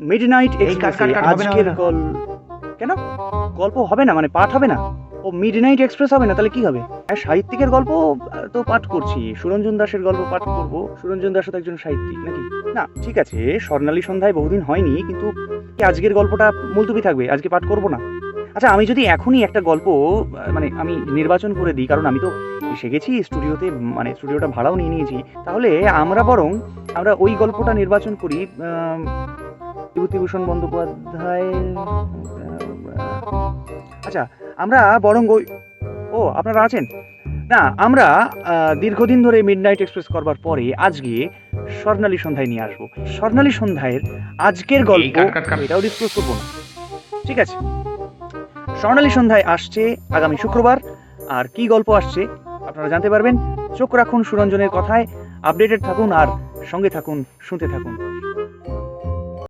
Midnight এক্সপ্রেসে আজকের কেন গল্প হবে না, মানে পাঠ হবে না? ও মিডনাইট এক্সপ্রেস হবে না, তাহলে কি হবে? সাহিত্যিকের গল্প তো পাঠ করছি, সুরঞ্জন দাসের গল্প পাঠ করব। সুরঞ্জন দাসও তো একজন সাহিত্যিক নাকি? না ঠিক আছে, স্বর্ণালী সন্ধ্যায় বহুদিন হয়নি, কিন্তু কি আজকের গল্পটা মুলতুবি থাকবে? আজকে পাঠ করব না? আচ্ছা, আমি যদি এখনই একটা গল্প মানে আমি নির্বাচন করে দিই, কারণ আমি তো এসে গেছি স্টুডিওতে, মানে স্টুডিওটা ভাড়াও নিয়ে নিয়েছি, তাহলে আমরা ওই গল্পটা নির্বাচন করি। বিভূতিভূষণ বন্দ্যোপাধ্যায়। আচ্ছা, আমরা বরং আপনারা আছেন না? আমরা দীর্ঘদিন ধরে মিডনাইট এক্সপ্রেস করবার পরে আজকে স্বর্ণালী সন্ধ্যায় নিয়ে আসবো। স্বর্ণালী সন্ধ্যায়ের আজকের গল্প এটাও ডিসক্লোজ করবো না, ঠিক আছে? স্বর্ণালী সন্ধ্যায় আসছে আগামী শুক্রবার, আর কি গল্প আসছে আপনারা জানতে পারবেন। চোখ রাখুন সুরঞ্জনের কথায়, আপডেটেড থাকুন আর সঙ্গে থাকুন, শুনতে থাকুন।